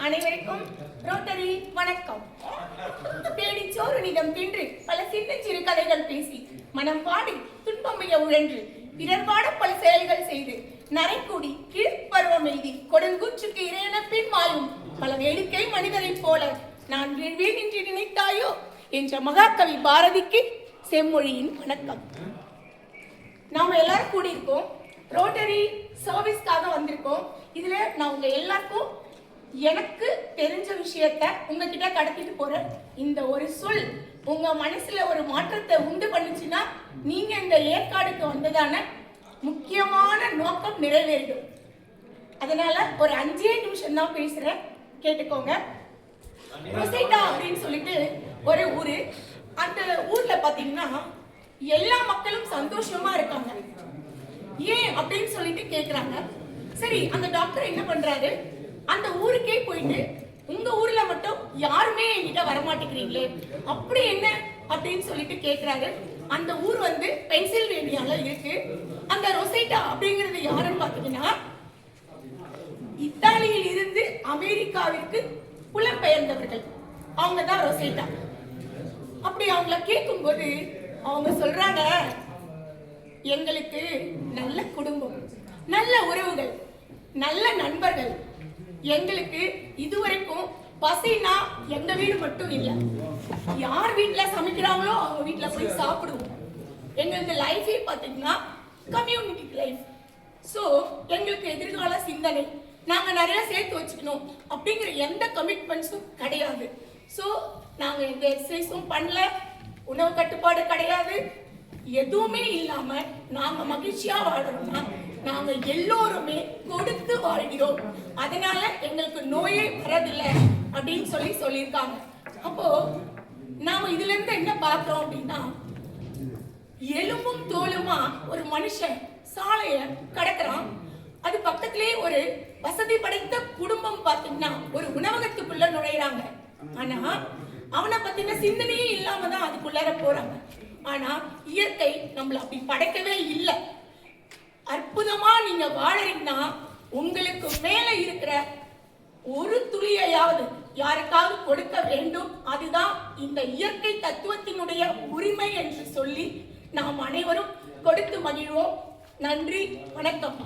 அனைவருக்கும் ரோட்டரி வணக்கம். தேடி சோறுனிடம் தின்று பல சிறு கதைகள் பேசி மனம் பாடி துன்பமைய உழன்று பிறர் பாட பல செயல்கள் செய்து நரைக்கூடி கீழ்ப்பருவம் எழுதி கொடுங்கூற்றுக்கு இறையன பின் வாயும் பல வேடிக்கை மனிதரைப் போல நான் வீழ்வேன் என்று நினைத்தாயோ என்ற மகாகவி பாரதிக்கு செம்மொழியின் வணக்கம். நாம எல்லாரும் கூடியிருக்கோம், ரோட்டரி சர்வீஸ்க்காக வந்திருக்கோம். இதுல நான் உங்க எல்லாருக்கும் எனக்கு தெரிஞ்ச விஷயத்த உங்ககிட்ட கடத்திட்டு போறேன். இந்த ஒரு சொல் உங்க மனசுல ஒரு மாற்றத்தை உண்டு பண்ணுச்சுன்னா நீங்க இந்த ஏற்காடுக்கு வந்ததான முக்கியமான நோக்கம் நிறைவேறிடும். அதனால ஒரு 5 நிமிஷம் தான் பேசுறேன், கேட்டுக்கோங்க. ரொசைட்டா அப்படின்னு சொல்லிட்டு ஒரு ஊரு. அந்த ஊர்ல பாத்தீங்கன்னா எல்லா மக்களும் சந்தோஷமா இருக்காங்க. ஏன் அப்படின்னு சொல்லிட்டு கேக்குறாங்க. சரி, அந்த டாக்டர் என்ன பண்றாரு, அந்த ஊருக்கே போயிட்டு உங்க ஊர்ல மட்டும் யாருமே என்கிட்ட வரமாட்டேங்கிறீங்களே, அப்படி என்ன அப்படின்னு சொல்லிட்டு கேக்குறாரு. அந்த ஊர் வந்து பென்சில்வேனியால இருக்கு. அந்த ரொசைட்டா அப்படிங்கிறது யாருன்னு பாத்தீங்கன்னா இத்தாலியில் இருந்து அமெரிக்காவிற்கு புலம்பெயர்ந்தவர்கள், அவங்க தான் ரொசைட்டா. அப்படி அவங்கள கேட்கும் போது அவங்க சொல்றாங்க, எங்களுக்கு நல்ல குடும்பம், நல்ல உறவுகள், நல்ல நண்பர்கள். எங்களுக்கு இதுவரைக்கும் பசினா எங்க வீடு மட்டும் இல்ல, யார் வீட்டுல சமைக்கிறாங்களோ அவங்க வீட்டுல போய் சாப்பிடுவோம். எங்களுக்கு லைஃபே பாத்தீங்கன்னா கம்யூனிட்டி லைஃப். சோ எங்களுக்கு எதிர்கால சிந்தனை, நாங்க நிறைய சேர்த்து வச்சுக்கணும் அப்படிங்கிற எந்த கமிட்மெண்ட்ஸும் கிடையாது. சோ நாங்க எந்த எக்ஸசைஸும் பண்ணல, உணவு கட்டுப்பாடு கிடையாது, எதுவுமே இல்லாம நாங்க மகிழ்ச்சியா வாழறோம்னா நாங்க எல்லோருமே கொடுத்து வாழ்கிறோம். அதனால எங்களுக்கு நோயே வரதில்லை அப்படின்னு சொல்லியிருக்காங்க. அப்போ நாம இதுல இருந்து என்ன பார்க்கிறோம் அப்படின்னா, எலும்பும் தோலுமா ஒரு மனுஷன் சாலைய கடக்குறான். அது பக்கத்திலே ஒரு வசதி படைத்த குடும்பம் பாத்தீங்கன்னா ஒரு உணவகத்துக்குள்ள நுழையிறாங்க. ஆனா அவனை பத்தின சிந்தனையே இல்லாம தான் அதுக்குள்ளார போறாங்க. ஆனா இயற்கை நம்மள அப்படி படைக்கவே இல்லை. அற்புதமா நீங்க வாழறீங்கன்னா உங்களுக்கு மேல இருக்கிற ஒரு துளியையாவது யாருக்காவது கொடுக்க வேண்டும். அதுதான் இந்த இயற்கை தத்துவத்தினுடைய உரிமை என்று சொல்லி நாம் அனைவரும் கொடுத்து மகிழ்வோம். நன்றி, வணக்கம்.